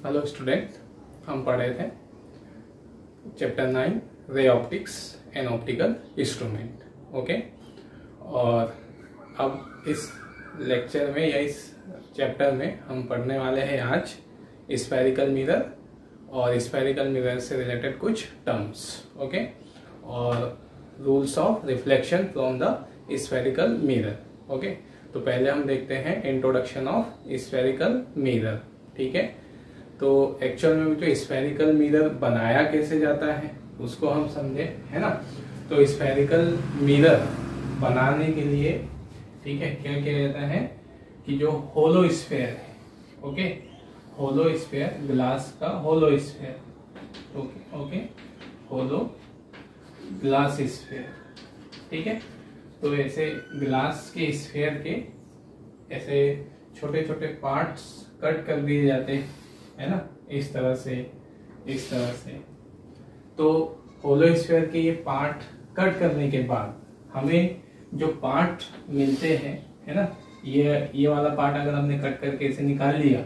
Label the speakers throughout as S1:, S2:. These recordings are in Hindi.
S1: हेलो स्टूडेंट, हम पढ़ रहे थे chapter 9 ray optics and optical instrument. Okay, और अब इस लेक्चर में या इस चैप्टर में हम पढ़ने वाले हैं आज स्फेरिकल मिरर और स्फेरिकल मिरर से रिलेटेड कुछ टर्म्स। ओके, और rules of reflection from the spherical mirror. Okay, तो पहले हम देखते हैं इंट्रोडक्शन ऑफ स्फेरिकल मिरर। ठीक है, तो एक्चुअल में जो स्फेरिकल मिरर बनाया कैसे जाता है उसको हम समझे, है ना। तो स्फेरिकल मिरर बनाने के लिए, ठीक है, क्या किया जाता है कि जो होलो स्फेयर है, ओके, होलो स्फेयर, ग्लास का होलो स्फेयर, ओके, होलो ग्लास स्फेयर, ठीक है। तो ऐसे ग्लास के स्फेयर के ऐसे छोटे छोटे पार्ट्स कट कर दिए जाते हैं, है ना, इस तरह से, इस तरह से। तो होलो स्फीयर के ये पार्ट कट करने के बाद हमें जो पार्ट मिलते हैं, है ना, ये वाला पार्ट अगर हमने कट करके इसे निकाल लिया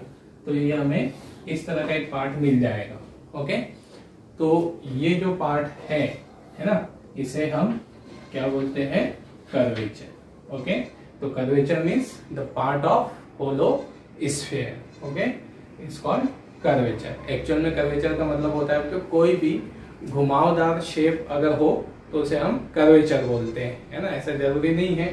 S1: तो ये हमें इस तरह का एक पार्ट मिल जाएगा। ओके, तो ये जो पार्ट है ना, इसे हम क्या बोलते हैं, कर्वेचर। ओके, तो curvature means the part of hollow sphere. Okay, it's called curvature. Actual में कर्वेचर का मतलब होता है कि कोई भी घुमावदार शेप अगर हो तो उसे हम कर्वेचर बोलते हैं, है ना। ऐसा जरूरी नहीं है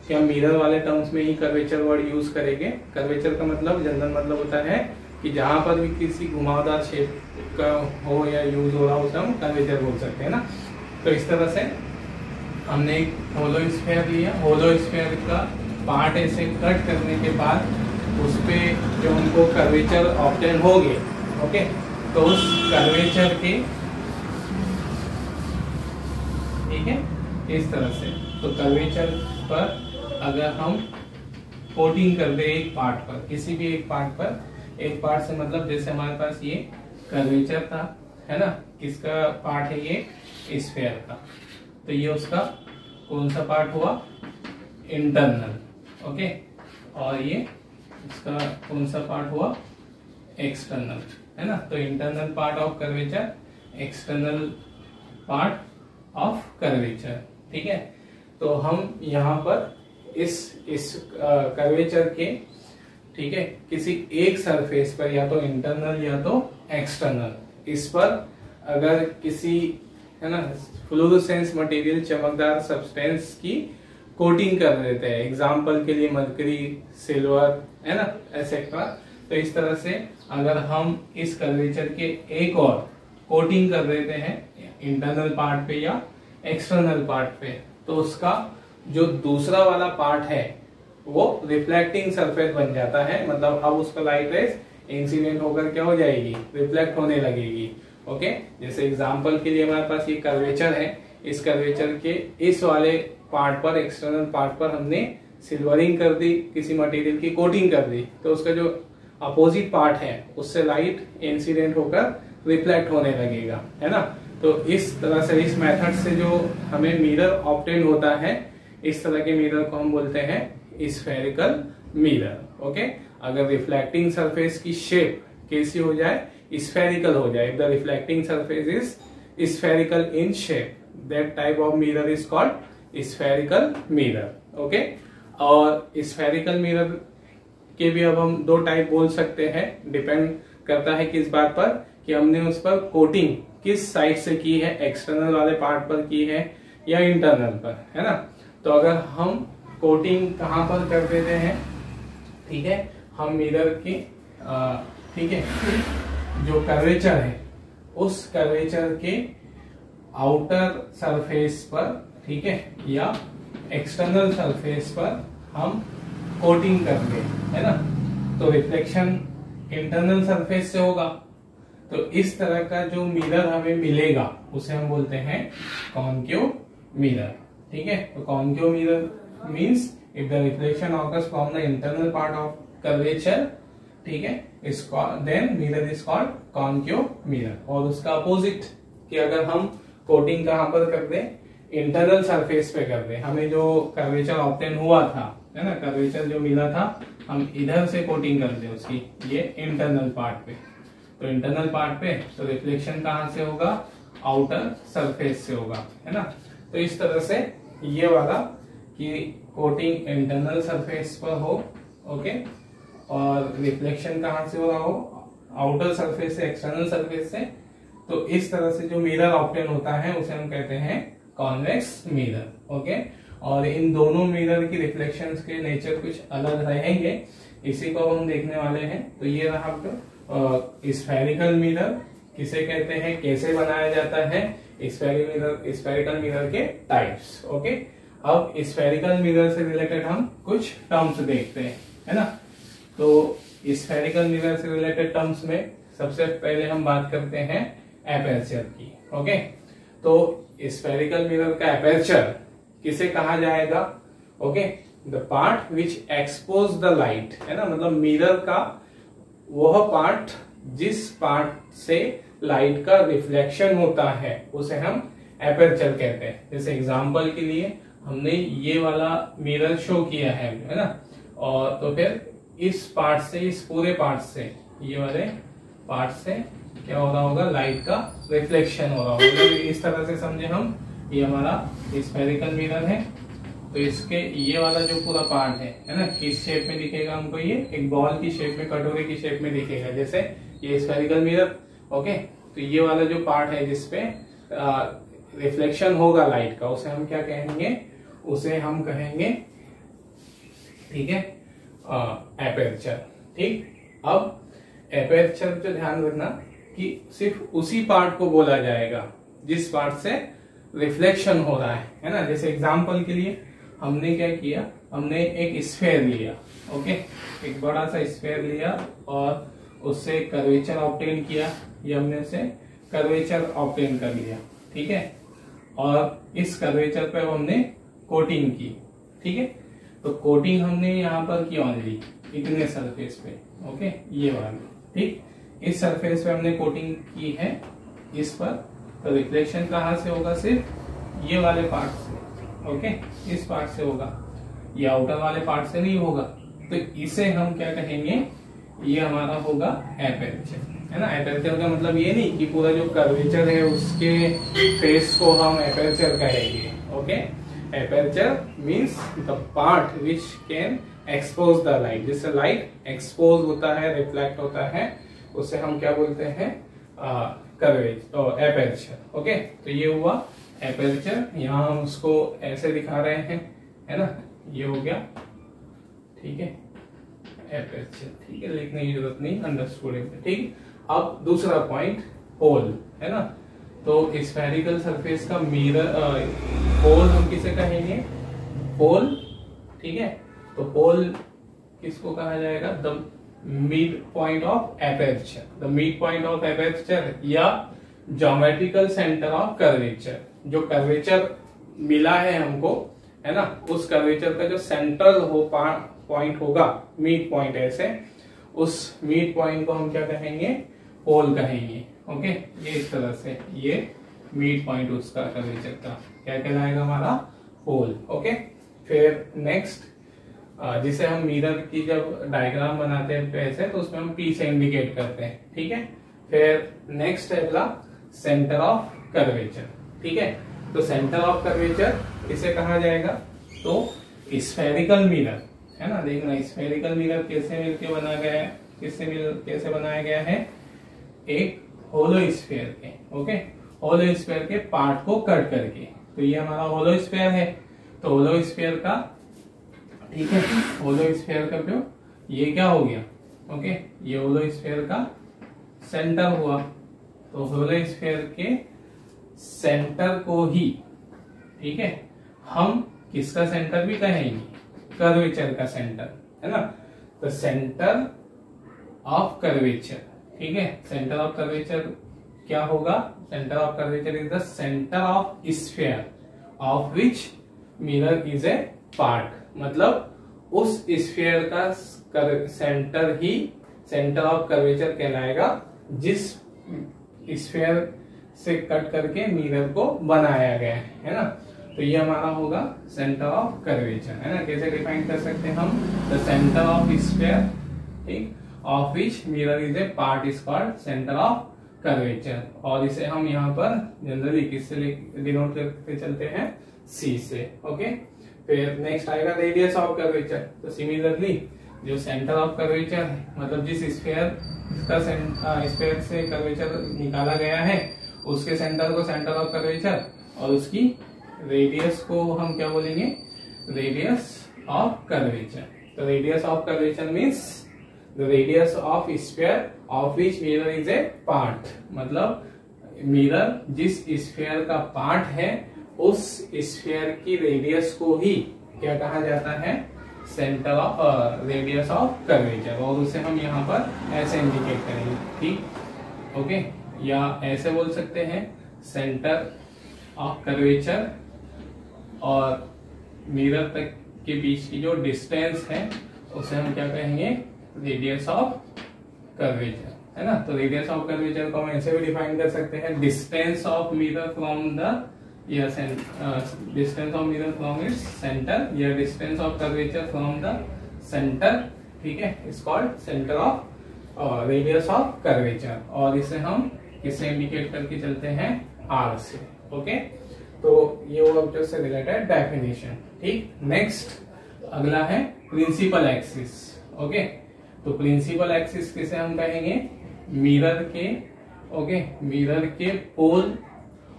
S1: कि हम मिरर वाले टर्म्स में ही कर्वेचर वर्ड यूज करेंगे। कर्वेचर का मतलब जनरल मतलब होता है कि जहां पर भी किसी घुमावदार शेप का हो या यूज हो रहा हो उसे हम कर्वेचर बोल सकते हैं ना। तो इस तरह से हमने एक होलो स्फीयर लिया, होलो स्फीयर का पार्ट ऐसे कट करने के बाद उस पे जो हमको कर्वेचर ऑब्टेन हो गए, ओके, तो उस कर्वेचर के, ठीक है, इस तरह से, तो कर्वेचर पर अगर हम कोटिंग कर दे एक पार्ट पर, किसी भी एक पार्ट पर, एक पार्ट से मतलब जैसे हमारे पास ये कर्वेचर था, है ना, किसका पार्ट है ये, स्फीयर का, तो ये उसका कौन सा पार्ट हुआ, इंटरनल। ओके, और ये इसका कौन सा पार्ट हुआ, एक्सटर्नल, है ना। तो internal part of curvature, external part of curvature, ठीक है। तो हम यहाँ पर इस कर्वेचर के, ठीक है, किसी एक सरफेस पर, या तो इंटरनल या तो एक्सटर्नल, इस पर अगर किसी, है ना, फ्लोरोसेंस मटेरियल, चमकदार सब्सटेंस की कोटिंग कर देते हैं, एग्जाम्पल के लिए मरकरी, सिल्वर, है ना, एक्सेट्रा। तो इस तरह से अगर हम इस कर्वेचर के एक और कोटिंग कर देते हैं इंटरनल पार्ट पे या एक्सटर्नल पार्ट पे, तो उसका जो दूसरा वाला पार्ट है वो रिफ्लेक्टिंग सरफेस बन जाता है। मतलब अब उस पर लाइट रेस इंसिडेंट होकर क्या हो जाएगी, रिफ्लेक्ट होने लगेगी। ओके, जैसे एग्जाम्पल के लिए हमारे पास ये कर्वेचर है, इस कर्वेचर के इस वाले पार्ट पर, एक्सटर्नल पार्ट पर हमने सिल्वरिंग कर दी, किसी मटेरियल की कोटिंग कर दी, तो उसका जो अपोजिट पार्ट है उससे लाइट इंसिडेंट होकर रिफ्लेक्ट होने लगेगा, है ना। तो इस तरह से, इस मेथड से जो हमें मिरर ऑब्टेन होता है, इस तरह के मिरर को हम बोलते हैं स्फेरिकल मिरर। ओके, अगर रिफ्लेक्टिंग सरफेस की शेप कैसी हो जाए, स्फेरिकल हो जाए, the reflecting surface is spherical in shape, that type of mirror is called spherical mirror. Okay, और स्फेरिकल मिरर के भी अब हम दो टाइप बोल सकते हैं, डिपेंड करता है किस बात पर, कि हमने उस पर कोटिंग किस साइड से की है, एक्सटर्नल वाले पार्ट पर की है या इंटरनल पर, है ना। तो अगर हम कोटिंग कहाँ पर कर देते हैं, ठीक है, हम मिरर की, ठीक है, जो कर्वेचर है उस कर्वेचर के आउटर सरफेस पर, ठीक है, या एक्सटर्नल सरफेस पर हम कोटिंग कर दे, है ना, तो रिफ्लेक्शन इंटरनल सरफेस से होगा। तो इस तरह का जो मिरर हमें मिलेगा उसे हम बोलते हैं कॉन्केव मिरर, ठीक है। तो concave mirror means if the reflection occurs from the internal part of curvature, ठीक है, then mirror is called concave mirror. और उसका अपोजिट, कि अगर हम कोटिंग कहां पर कर दें, इंटरनल सरफेस पे कर दें, हमें जो कर्वेचर ऑब्टेन हुआ था, है ना, कर्वेचर जो मिला था, हम इधर से कोटिंग कर दें उसकी, ये इंटरनल पार्ट पे, तो इंटरनल पार्ट पे तो रिफ्लेक्शन कहाँ से होगा, आउटर सरफेस से होगा, है ना। तो इस तरह से ये वाला कि कोटिंग इंटरनल सरफेस पर हो, ओके, और रिफ्लेक्शन कहाँ से हो रहा हो, आउटर सरफेस से, एक्सटर्नल सरफेस से। तो इस तरह से जो मिरर ऑब्टेन होता है उसे हम कहते हैं कॉन्वेक्स मिरर, ओके। और इन दोनों मिरर की रिफ्लेक्शंस के नेचर कुछ अलग रहेंगे, इसी को हम देखने वाले हैं। तो ये रहा स्फेरिकल मिरर किसे कहते हैं, कैसे बनाया जाता है, स्फेरिकल मिरर के टाइप्स, ओके। अब स्फेरिकल मिरर से रिलेटेड हम कुछ टर्म्स देखते हैं, है ना। तो स्फेरिकल मिरर से रिलेटेड टर्म्स में सबसे पहले हम बात करते हैं एपर्चर की, ओके। तो स्फेरिकल मिरर का एपर्चर किसे कहा जाएगा, okay, the part which expose the light, है ना, मतलब मिरर का वह पार्ट जिस पार्ट से लाइट का रिफ्लेक्शन होता है उसे हम एपर्चर कहते हैं। जैसे एग्जांपल के लिए हमने ये वाला मिरर शो किया है ना, और तो फिर इस पार्ट से, इस पूरे पार्ट से, ये वाले पार्ट से क्या हो रहा होगा, लाइट का रिफ्लेक्शन हो रहा होगा। इस तरह से समझे हम, ये हमारा स्फेरिकल मिरर है। तो इसके ये वाला जो पूरा पार्ट है ना, किस शेप में दिखेगा हमको, ये एक बॉल की शेप में, कटोरे की शेप में दिखेगा, जैसे ये स्फेरिकल मिरर, ओके। तो ये वाला जो पार्ट है जिसपे रिफ्लेक्शन होगा लाइट का, उसे हम क्या कहेंगे, उसे हम कहेंगे, ठीक है, एपर्चर, ठीक। अब एपर्चर पे ध्यान रखना कि सिर्फ उसी पार्ट को बोला जाएगा जिस पार्ट से रिफ्लेक्शन हो रहा है ना। जैसे एग्जांपल के लिए हमने क्या किया, हमने एक स्फेयर लिया, ओके, एक बड़ा सा स्फेयर लिया और उससे कर्वेचर ऑब्टेन किया, ये हमने उसे कर्वेचर ऑब्टेन कर लिया, ठीक है। और इस कर्वेचर पे हमने कोटिंग की, ठीक है। तो कोटिंग हमने यहाँ पर की ओनली इतने सरफेस पे, ओके, ये वाली, ठीक। इस सरफेस पे हमने कोटिंग की है इस पर, तो रिफ्लेक्शन कहाँ से होगा, सिर्फ ये वाले पार्ट से, ओके, इस पार्ट से होगा, ये आउटर वाले पार्ट से नहीं होगा। तो इसे हम क्या कहेंगे, ये हमारा होगा एपर्चर, है ना। एपर्चर का मतलब ये नहीं कि पूरा जो कर्वेचर है उसके फेस को हम एपर्चर कहेंगे, okay. Aperture means the part which can expose the light, जिससे लाइट एक्सपोज होता है, रिफ्लेक्ट होता है, उसे हम क्या बोलते हैं, एपर्चर, ओके। तो ये हुआ एपर्चर, यहाँ हम उसको ऐसे दिखा रहे हैं, है ना, ये हो गया, ठीक है, एपर्चर, ठीक है, लिखने की जरूरत नहीं, अंडरस्टूड है, ठीक। अब दूसरा पॉइंट, होल, है ना। तो स्फेरिकल सरफेस का मिरर होल हम किसे कहेंगे, होल, ठीक है। तो होल किसको कहा जाएगा, the mid point of aperture, the mid point of aperture या ज्योमेट्रिकल सेंटर ऑफ कर्वेचर। जो कर्वेचर मिला है हमको, है ना, उस कर्वेचर का जो सेंट्रल पॉइंट होगा, मिड पॉइंट ऐसे, उस मिड पॉइंट को हम क्या कहेंगे, होल कहेंगे, ओके। ये इस तरह से ये मिड पॉइंट उसका कर्वेचर का क्या कहलाएगा, हमारा होल, ओके। फिर नेक्स्ट, जिसे हम मिरर की जब डायग्राम बनाते हैं ऐसे, तो उसमें हम पी से इंडिकेट करते हैं, ठीक है। फिर नेक्स्ट है अगला सेंटर ऑफ कर्वेचर, ठीक है। तो सेंटर ऑफ कर्वेचर किसे कहा जाएगा, तो स्फेरिकल मिरर, है ना। देखना स्फेरिकल मिरर कैसे मिलके बना गया है, कैसे बनाया गया है, एक होलो स्फेयर के, ओके, होलो स्फेयर के पार्ट को कट करके। तो ये हमारा होलो स्फेयर है, तो होलो स्फेयर का, ठीक है, होलो स्फेयर का जो ये क्या हो गया, ओके, ये होलो स्फेयर का सेंटर हुआ। तो होलो स्फेयर के सेंटर को ही, ठीक है, हम किसका सेंटर भी कहेंगे, कर्वेचर का सेंटर, है ना। तो सेंटर ऑफ कर्वेचर, ठीक है, सेंटर ऑफ कर्वेचर क्या होगा, centre of curvature is the centre of sphere of which mirror is a part. मतलब उस स्फीयर का सेंटर ही सेंटर ऑफ कर्वेचर कहलाएगा जिस स्फीयर से कट करके मिरर को बनाया गया है ना। तो ये हमारा होगा सेंटर ऑफ कर्वेचर, है ना। कैसे डिफाइन कर सकते हैं हम, द सेंटर ऑफ स्फीयर, ठीक। Of which mirror is a part is called centre of curvature. और इसे हम यहाँ पर जनरली किससे डिनोट करते चलते हैं, सी से। ओके, फिर नेक्स्ट आएगा रेडियस ऑफ कर्वेचर। तो सिमिलरली जो सेंटर ऑफ कर्वेचर है, मतलब जिस स्फीयर का स्फीयर से कर्वेचर निकाला गया है उसके सेंटर को सेंटर ऑफ कर्वेचर, और उसकी रेडियस को हम क्या बोलेंगे, रेडियस ऑफ कर्वेचर। तो radius of curvature means the radius of sphere of which mirror is a part, मतलब मिरर जिस स्फीयर का पार्ट है उस स्फीयर की रेडियस को ही क्या कहा जाता है, centre of radius of curvature. और उसे हम यहाँ पर ऐसे इंडिकेट करेंगे, ठीक। ओके, या ऐसे बोल सकते हैं सेंटर ऑफ कर्वेचर और मिरर तक के बीच की जो डिस्टेंस है उसे हम क्या कहेंगे, रेडियस ऑफ कर्वेचर, है ना। तो रेडियस ऑफ कर्वेचर को हम ऐसे भी डिफाइन कर सकते हैं, distance of mirror from the distance of mirror from its centre, या distance of curvature from the centre, ठीक है, is called centre of radius of curvature. और इसे हम किससे इंडिकेट करके चलते हैं, आर से। ओके, तो ये वो ऑब्जेक्ट से रिलेटेड डेफिनेशन, ठीक। नेक्स्ट अगला है प्रिंसिपल एक्सिस। ओके, तो प्रिंसिपल एक्सिस किसे हम कहेंगे, मिरर के, ओके, मिरर के पोल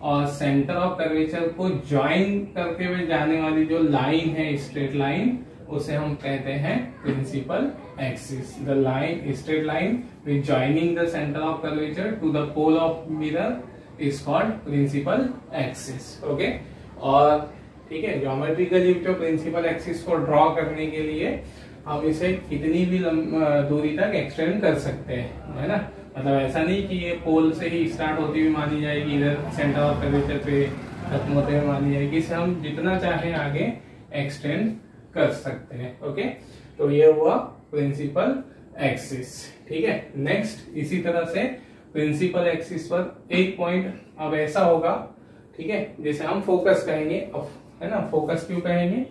S1: और सेंटर ऑफ कर्वेचर को ज्वाइन करते हुए जाने वाली जो लाइन है, स्ट्रेट लाइन, उसे हम कहते हैं principal axis. The line, straight line which joining the centre of curvature to the pole of mirror is called principal axis. Okay, और ठीक है, ज्योमेट्रिकली जो प्रिंसिपल एक्सिस को ड्रॉ करने के लिए हम इसे कितनी भी दूरी तक एक्सटेंड कर सकते हैं, है ना। मतलब ऐसा नहीं कि ये पोल से ही स्टार्ट होती हुई मानी जाएगी, इधर सेंटर ऑफ कर्वेचर पे खत्म होते हुए मानी जाएगी, इसे हम जितना चाहे आगे एक्सटेंड कर सकते हैं। ओके, तो ये हुआ प्रिंसिपल एक्सिस, ठीक है। नेक्स्ट इसी तरह से प्रिंसिपल एक्सिस पर एक पॉइंट अब ऐसा होगा, ठीक है, जैसे हम फोकस कहेंगे, है ना। फोकस क्यों कहेंगे,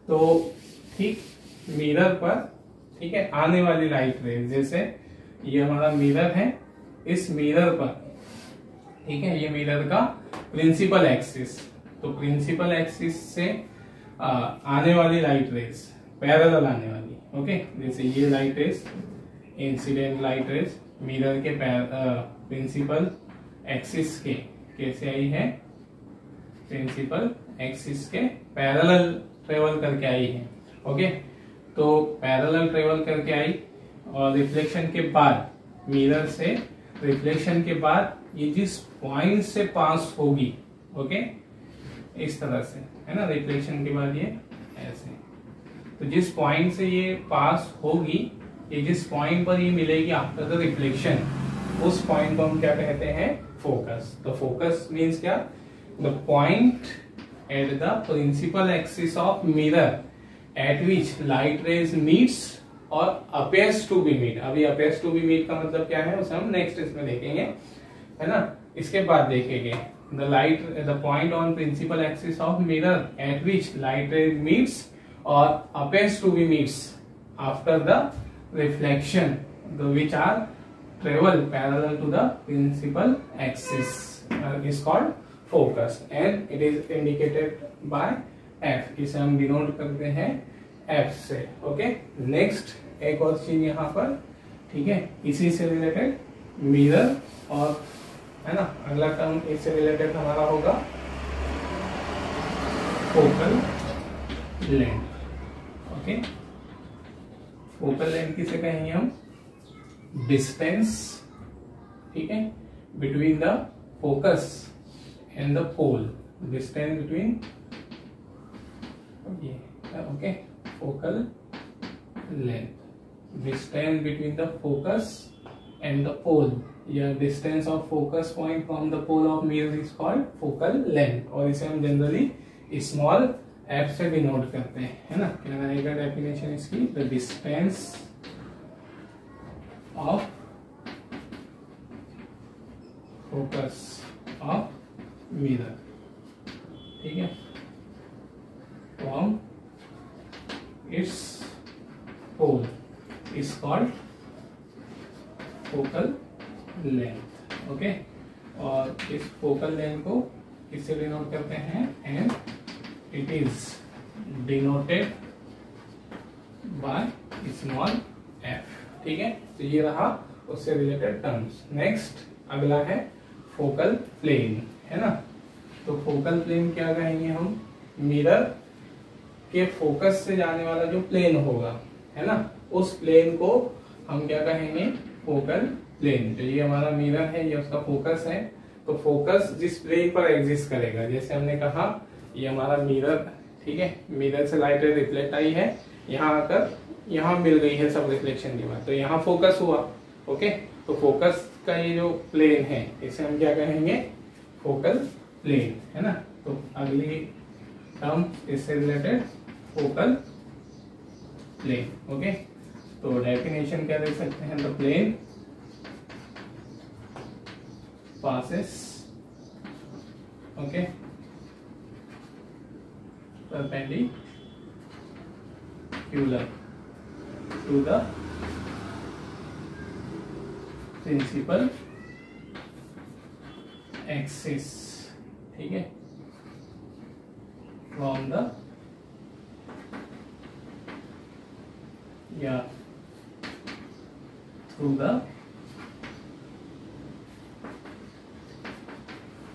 S1: तो ठीक मिरर पर, ठीक है, आने वाली लाइट रेज, जैसे ये हमारा मिरर है, इस मिरर पर, ठीक है, ये मिरर का प्रिंसिपल एक्सिस, तो प्रिंसिपल एक्सिस से आने वाली लाइट रेज पैरेलल आने वाली, ओके, जैसे ये light rays, incident light rays mirror के प्रिंसिपल एक्सिस के कैसे आई है, प्रिंसिपल एक्सिस के पैरेलल ट्रेवल करके आई है। ओके, तो पैरेलल ट्रेवल करके आई और रिफ्लेक्शन के बाद, मिरर से रिफ्लेक्शन के बाद ये जिस पॉइंट से पास होगी, ओके, इस तरह से, है ना, रिफ्लेक्शन के बाद ये ऐसे, तो जिस पॉइंट से ये पास होगी, ये जिस पॉइंट पर ये मिलेगी आफ्टर द रिफ्लेक्शन, उस पॉइंट को हम क्या कहते हैं, फोकस। तो फोकस मीन्स क्या, the point at the principal axis of mirror at which light rays meets और अपेयर्स टू बी मीट। अभी अपेयर्स टू बी मीट का मतलब क्या है, उसे हम नेक्स्ट इसमें देखेंगे, है ना। इसके बाद देखेंगे the point on principal axis of mirror at which light rays meets और appears to be meets after the reflection, which are travel parallel to the principal axis is called focus and it is indicated by F। इसे हम डिनोट करते हैं F से। ओके, नेक्स्ट एक और चीज यहाँ पर, ठीक है, इसी से रिलेटेड मिरर और, है ना, अगला टर्म इससे रिलेटेड हमारा होगा focal length. Okay, focal length किसे कहेंगे हम, डिस्टेंस, ठीक है, between the focus and the pole, distance between ये, okay, focal length, distance between the focus and the pole, या distance of focus point from the pole of mirror is called focal length, और इसे हम जनरली स्मॉल एफ से डिनोट करते हैं, है ना। क्या रहेगा डेफिनेशन इसकी, the distance of focus of mirror, ठीक है, from its pole is called focal length. Okay, और इस फोकल लेंथ को किससे डिनोट करते हैं, and it is denoted by small F. ठीक है, तो ये रहा उससे रिलेटेड टर्म्स। नेक्स्ट अगला है फोकल प्लेन, है ना। तो फोकल प्लेन क्या कहेंगे हम, मिरर के फोकस से जाने वाला जो प्लेन होगा, है ना, उस प्लेन को हम क्या कहेंगे, फोकल प्लेन। तो ये हमारा मिरर है, ये उसका फोकस है, तो फोकस जिस प्लेन पर एग्जिस्ट करेगा, जैसे हमने कहा ये हमारा मिरर, ठीक है, मिरर से लाइट रे रिफ्लेक्ट आई है, यहाँ आकर यहाँ मिल गई है सब रिफ्लेक्शन के बाद, तो यहाँ फोकस हुआ। ओके, तो फोकस का ये जो प्लेन है इसे हम क्या कहेंगे, फोकल प्लेन, है ना। तो अगली टर्म इससे रिलेटेड फोकल प्लेन। ओके, तो डेफिनेशन क्या दे सकते हैं, the plane passes, okay, perpendicular to the principal axis, ठीक है, from the through the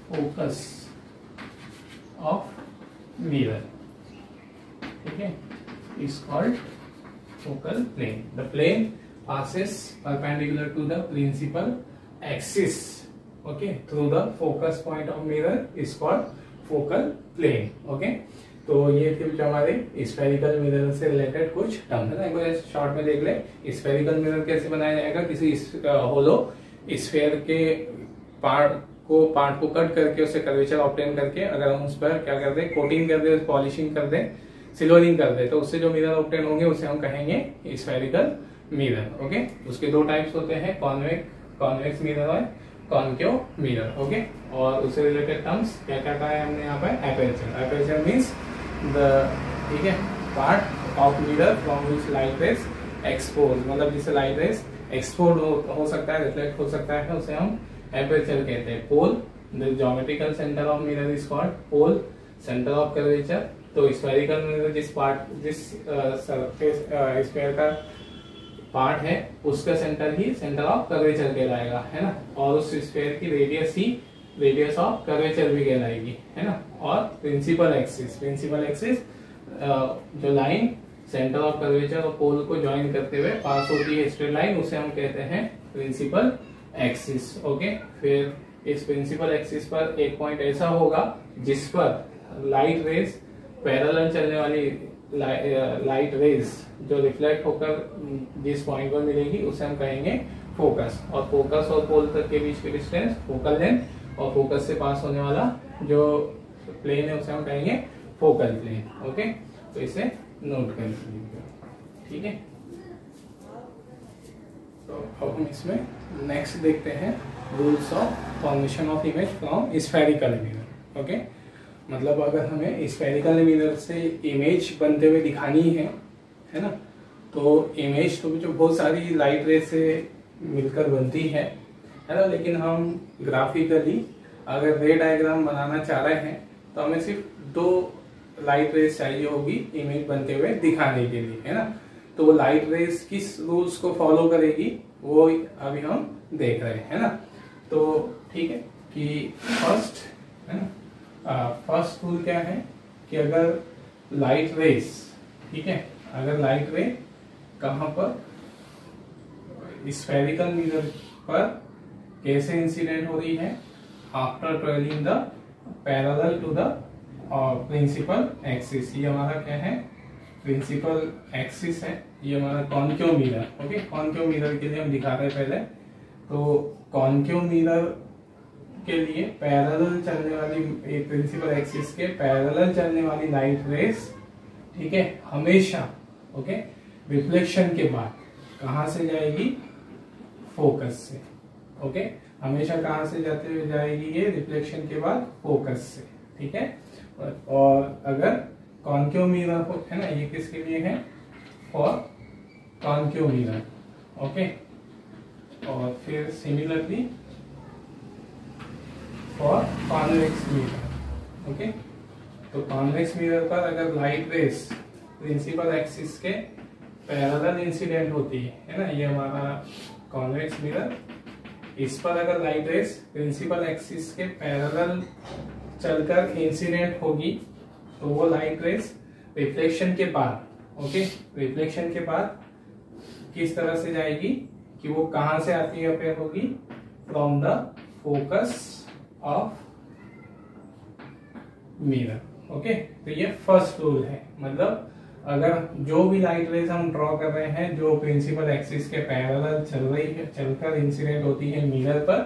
S1: focus of mirror, ठीक है, is called focal plane. The plane passes perpendicular to the principal axis, okay, through the focus point of mirror is called focal plane. Okay, तो ये थे जो हमारे स्फेरिकल मिरर से रिलेटेड कुछ टर्म है ना, एक बार शॉर्ट में देख ले। स्फेरिकल मिरर कैसे बनाया जाएगा, किसी होलो स्फेयर के पार्ट को कट करके उससे कर्वेचर ऑब्टेन करके अगर हम उस पर क्या कर दें, कोटिंग कर दें, पॉलिशिंग कर दें, सिल्वरिंग कर दें, तो उससे जो मिरर ऑब्टेन होंगे उसे हम कहेंगे स्फेरिकल मिरर। ओके, उसके दो टाइप्स होते हैं, कॉन्वेक्स मिरर और कॉन्केव मिरर। ओके, और उससे रिलेटेड टर्म्स क्या क्या कहा है हमने यहाँ पर, एपर्चर मीन्स द, ठीक है, part of mirror from which light raise expose, मतलब जिससे लाइट रेज एक्सपोज हो सकता है, रिफ्लेक्ट हो सकता है, उसे हम एपर्चर कहते हैं। Pole, the geometrical centre of mirror is called pole, centre of curvature. तो स्फेरिकल मिरर जिस सरफेस स्फेयर का पार्ट है उसका सेंटर ही सेंटर ऑफ कर्वेचर कहलाएगा, है ना, और उस स्फेयर की रेडियस ही रेडियस ऑफ कर्वेचर भी कहलाएगी, है ना। और प्रिंसिपल एक्सिस जो लाइन सेंटर ऑफ कर्वेचर और पोल को ज्वाइन करते हुए पास होती है, स्ट्रेट लाइन, उसे हम कहते हैं प्रिंसिपल एक्सिस। ओके, फिर इस प्रिंसिपल एक्सिस पर एक पॉइंट ऐसा होगा जिस पर लाइट रेज पैरेलल चलने वाली लाइट रेज जो रिफ्लेक्ट होकर जिस पॉइंट पर मिलेगी उसे हम कहेंगे फोकस, और फोकस और पोल तक के बीच की डिस्टेंस फोकल लेंथ, और फोकस से पास होने वाला जो प्लेन है उसे हम कहेंगे फोकल प्लेन। ओके, तो इसे नोट कर लीजिए, ठीक है। तो अब हम इसमें नेक्स्ट देखते हैं rules of formation of image from spherical mirror. Okay, मतलब अगर हमें स्फेरिकल मिरर से इमेज बनते हुए दिखानी है ना, तो इमेज तो जो बहुत सारी लाइट रे से मिलकर बनती है ना, लेकिन हम ग्राफिकली अगर रे डायग्राम बनाना चाह रहे हैं तो हमें सिर्फ दो लाइट रेस चाहिए होगी इमेज बनते हुए दिखाने के लिए, है ना। तो वो लाइट रेस किस रूल्स को फॉलो करेगी वो अभी हम देख रहे हैं ना। तो ठीक है कि फर्स्ट, है ना, फर्स्ट रूल क्या है कि अगर लाइट रेस, ठीक है, अगर लाइट रे कहां पर, स्फेरिकल मिरर पर कैसे इंसिडेंट हो रही है, after travelling the parallel to the principal axis. ये हमारा क्या है, प्रिंसिपल एक्सिस है, ये हमारा concave mirror. Okay, concave mirror के लिए हम दिखा रहे हैं पहले, तो कॉन्केव मिरर के लिए पैरेलल चलने वाली, प्रिंसिपल एक्सिस के पैरेलल चलने वाली लाइट रेस, ठीक है, हमेशा ओके रिफ्लेक्शन के बाद कहां से जाएगी, फोकस से। ओके, हमेशा कहां से जाते हुए जाएगी ये, रिफ्लेक्शन के बाद फोकस से, ठीक है। और अगर कॉन्केव मिरर हो, है ना, ये किसके लिए है, फॉर कॉन्केव मिरर। ओके, और फिर similarly for convex mirror. Okay, तो कॉन्वेक्स मिरर पर अगर लाइट रेस प्रिंसिपल एक्सिस के पैरेलल इंसिडेंट होती है ना, ये हमारा कॉन्वेक्स मिरर, इस पर अगर लाइट रेस प्रिंसिपल एक्सिस के पैरेलल चलकर इंसिडेंट होगी तो वो लाइट रेस रिफ्लेक्शन के बाद, ओके, रिफ्लेक्शन के बाद किस तरह से जाएगी कि वो कहां से आती है अपेयर होगी, from the focus of mirror. Okay, तो ये फर्स्ट रूल है। मतलब अगर जो भी लाइट रेज हम ड्रॉ कर रहे हैं जो प्रिंसिपल एक्सिस के पैरेलल चल रही है, चलकर इंसिडेंट होती है मिरर पर,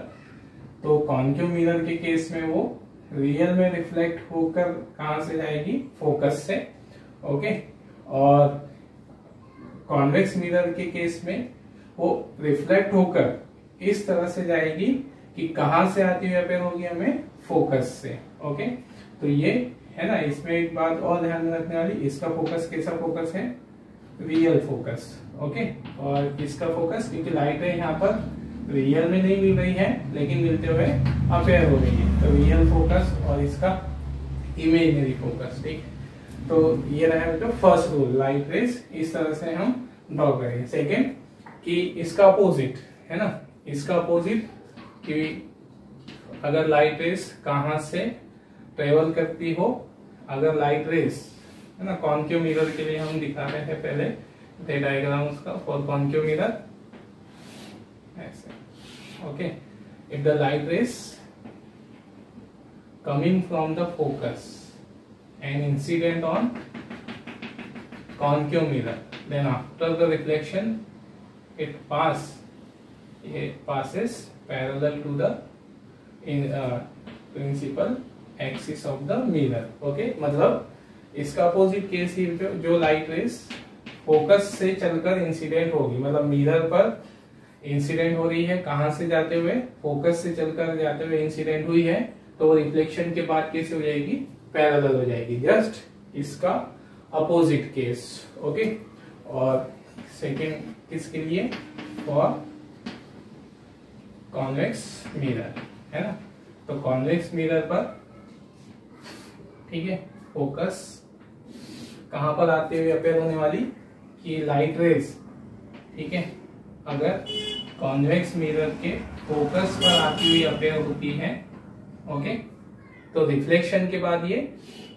S1: तो कॉन्केव मिरर के केस में वो रियल में रिफ्लेक्ट होकर कहां से जाएगी, फोकस से। ओके, और कॉन्वेक्स मिरर के केस में वो रिफ्लेक्ट होकर इस तरह से जाएगी कि कहां से आती हुई अपेयर होगी हमें, फोकस से। ओके, तो ये है ना, इसमें एक बात और ध्यान में रखने वाली, इसका फोकस कैसा फोकस है, रियल फोकस। ओके, और इसका फोकस, क्योंकि लाइट है यहाँ पर रियल में नहीं मिल रही है लेकिन मिलते हुए अपेयर हो रही है, तो रियल फोकस और इसका इमेजिनरी फोकस। ठीक, तो ये रहा जो फर्स्ट रूल, लाइट रेस इस तरह से हम ड्रॉ करेंगे। सेकेंड कि इसका अपोजिट है ना, इसका अपोजिट कि अगर लाइट रेस कहां से ट्रेवल करती हो, अगर लाइट रेस है ना, कॉन्केव मिरर के लिए हम दिखा रहे हैं पहले डायग्राम उसका, फॉर कॉन्केव मिरर ऐसे। Okay, if the light rays coming from the focus and incident on concave mirror, then after the reflection it passes parallel to the principal axis of the mirror. Okay, मतलब इसका अपोजिट केस ही जो लाइट रेस फोकस से चलकर इंसिडेंट होगी, मतलब मिरर पर इंसिडेंट हो रही है, कहां से जाते हुए, फोकस से चलकर जाते हुए इंसिडेंट हुई है, तो वो रिफ्लेक्शन के बाद कैसे हो जाएगी, पैरेलल हो जाएगी। जस्ट इसका अपोजिट केस। ओके, और सेकेंड किसके लिए, फॉर कॉन्वेक्स मिरर है ना, तो कॉन्वेक्स मिरर पर ठीक है, फोकस कहां पर आते हुए अपेयर होने वाली, कि लाइट रेज, ठीक है, अगर कॉन्वेक्स मिरर के फोकस पर आती हुई अपेयर होती है, ओके, तो रिफ्लेक्शन के बाद ये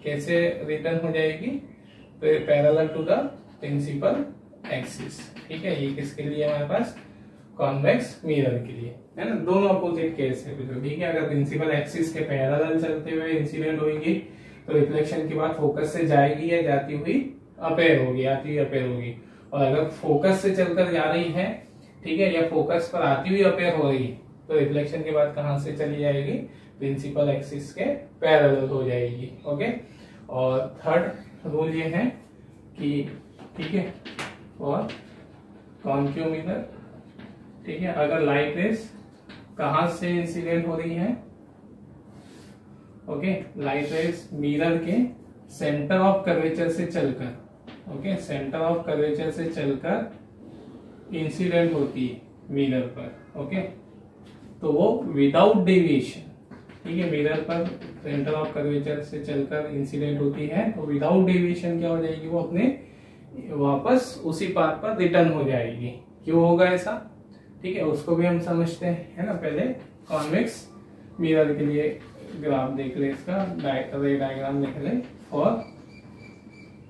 S1: कैसे रिटर्न हो जाएगी, तो parallel to the principal axis. ठीक है, ये किसके लिए हमारे पास, कॉन्वेक्स मिरर के लिए है ना, दोनों अपोजिट केस है। ठीक है, अगर प्रिंसिपल एक्सिस के पैरेलल चलते हुए इंसिडेंट होगी तो रिफ्लेक्शन के बाद फोकस से जाएगी या जाती हुई अपेयर होगी, आती हुई अपेयर होगी, और अगर फोकस से चलकर जा रही है, ठीक है, या फोकस पर आती हुई अपेयर हो रही, तो रिफ्लेक्शन के बाद कहां से चली जाएगी, प्रिंसिपल एक्सिस के पैरेलल हो जाएगी। ओके, और थर्ड रूल ये है कि ठीक है, और कॉन्केव मिरर, ठीक है, अगर लाइट रेस कहां से इंसिडेंट हो रही है, ओके, लाइट रेस मिरर के सेंटर ऑफ कर्वेचर से चलकर, ओके, सेंटर ऑफ कर्वेचर से चलकर इंसिडेंट होती है मिरर पर, ओके, तो वो विदाउट डेविएशन, ठीक है, मिरर पर सेंटर ऑफ कर्वेचर से चलकर इंसिडेंट होती है, तो विदाउट डेविएशन क्या हो जाएगी, वो अपने वापस उसी पाथ पर रिटर्न हो जाएगी। क्यों होगा ऐसा, ठीक है, उसको भी हम समझते हैं, है ना। पहले कॉन्वेक्स मिरर के लिए ग्राफ देख ले, इसका रे डायग्राम देख ले फॉर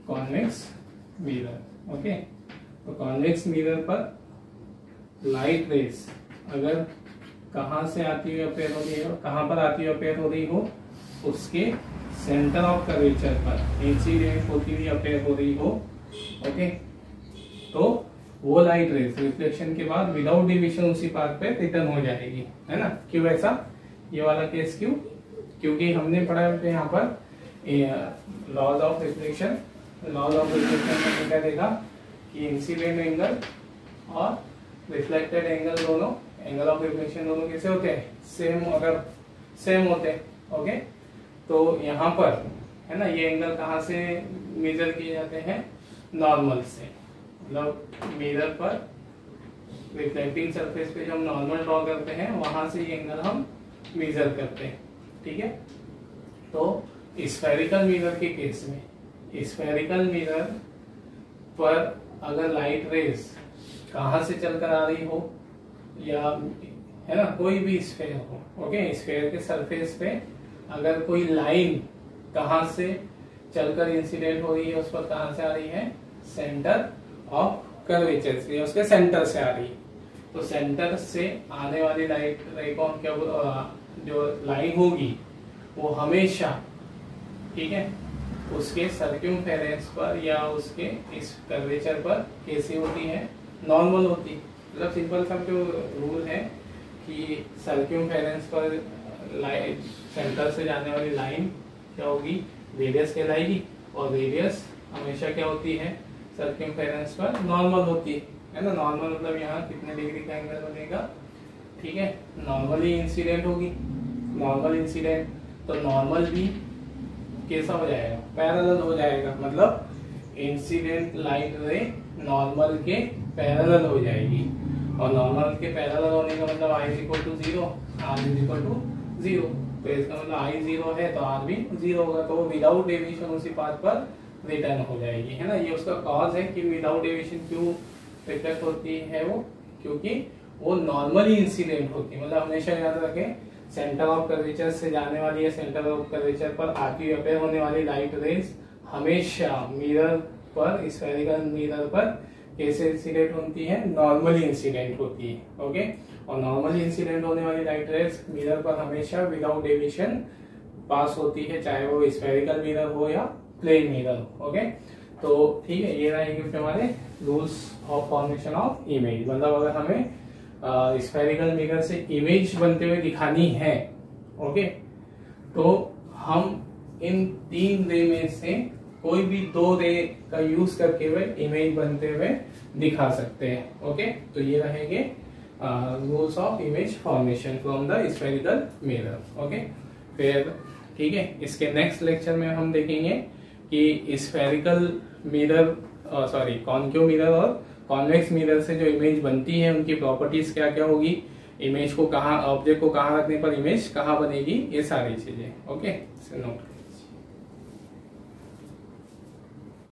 S1: कॉन्वेक्स मिरर। ओके, तो कॉन्वेक्स मिरर पर लाइट रेस अगर कहां से आती हुई अपेयर हो रही हो, कहां पर आती हुई अपेयर हो रही हो, उसके सेंटर ऑफ कर्वेचर पर इंसिडेंट होती हुई अपेयर हो रही हो, ओके, तो वो लाइट रेस रिफ्लेक्शन के बाद विदाउट डिविएशन उसी पाथ पे रिटर्न हो जाएगी, है ना। क्यों ऐसा, ये वाला केस क्यों, क्योंकि हमने पढ़ा है यहाँ पर laws of reflection. Laws of reflection में क्या देखा कि इंसिडेंट एंगल और रिफ्लेक्टेड एंगल दोनों, एंगल ऑफ रिफ्लेक्शन दोनों कैसे होते हैं, सेम, अगर सेम होते हैं, ओके, तो यहाँ पर है ना, ये एंगल कहाँ से मेजर किए जाते हैं, नॉर्मल से, मतलब मिरर पर रिफ्लेक्टिंग सरफेस पे जो हम नॉर्मल ड्रॉ करते हैं वहां से ये एंगल हम मेजर करते हैं, ठीक है। तो स्फेरिकल मिरर के केस में, स्फेरिकल मिरर पर अगर लाइट रेज कहां से चलकर आ रही हो, या है ना, कोई भी स्फेयर हो, ओके, स्फेयर के सरफेस पे अगर कोई लाइन कहां से चलकर इंसिडेंट हो रही है, उस पर कहां से आ रही है, सेंटर ऑफ कर्वेचर से, उसके सेंटर से आ रही है। तो सेंटर से आने वाली लाइट रे को क्या जो लाइन होगी वो हमेशा, ठीक है, उसके सर्क्यूमफेरेंस पर या उसके इस कर्वेचर पर कैसी होती है, नॉर्मल होती। मतलब सिंपल सा जो रूल है कि सर्क्यूमफेरेंस पर लाइन, सेंटर से जाने वाली लाइन क्या होगी, रेडियस कहलाएगी, और रेडियस हमेशा क्या होती है, सर्क्यूमफेरेंस पर नॉर्मल होती है ना। नॉर्मल मतलब यहाँ कितने डिग्री का एंगल बनेगा, ठीक है, नॉर्मली इंसिडेंट होगी, नॉर्मल इंसिडेंट, तो नॉर्मल भी कैसा हो जाएगा, पैरेलल हो जाएगा, मतलब इंसिडेंट लाइट रे नॉर्मल के पैरेलल हो जाएगी, और नॉर्मल के पैरेलल होने का मतलब I is equal to 0, R is equal to 0, तो इसका मतलब I 0 है तो R भी 0 होगा, तो विदाउट डेविएशन उसी पाथ पर रिटर्न हो जाएगी, है ना। ये उसका कॉज है कि विदाउट डेविएशन क्यों रिफ्लेक्ट होती है वो, क्योंकि वो नॉर्मली इंसिडेंट होती है। मतलब हमेशा याद रखें, सेंटर ऑफ कर्वेचर से जाने वाली या सेंटर ऑफ कर्वेचर पर आती हुई अपेयर होने वाली लाइट रेज हमेशा मिरर पर, स्फेरिकल मिरर पर कैसे इंसिडेंट होती है, नॉर्मली इंसिडेंट होती है, ओके। और नॉर्मली इंसिडेंट होने वाली लाइट रेज मिरर पर हमेशा विदाउट डेविएशन पास होती है, चाहे वो स्फेरिकल मिरर हो या प्लेन मिरर हो, ओके। तो ठीक है, ये रहेंगे फिर हमारे rules of formation of image. मतलब अगर हमें स्फेरिकल मिरर से इमेज बनते हुए दिखानी है, ओके, तो हम इन 3 रे में से कोई भी 2 रे का यूज करके हुए इमेज बनते हुए दिखा सकते हैं, ओके। तो ये रहेंगे rules of image formation from the spherical mirror, okay. फिर ठीक है, इसके नेक्स्ट लेक्चर में हम देखेंगे कि spherical mirror, sorry, concave mirror और कॉन्वेक्स मिरर से जो इमेज बनती है उनकी प्रॉपर्टीज क्या क्या होगी, इमेज को कहाँ, ऑब्जेक्ट को कहाँ रखने पर इमेज कहाँ बनेगी, ये सारी चीजें, ओके, नोट।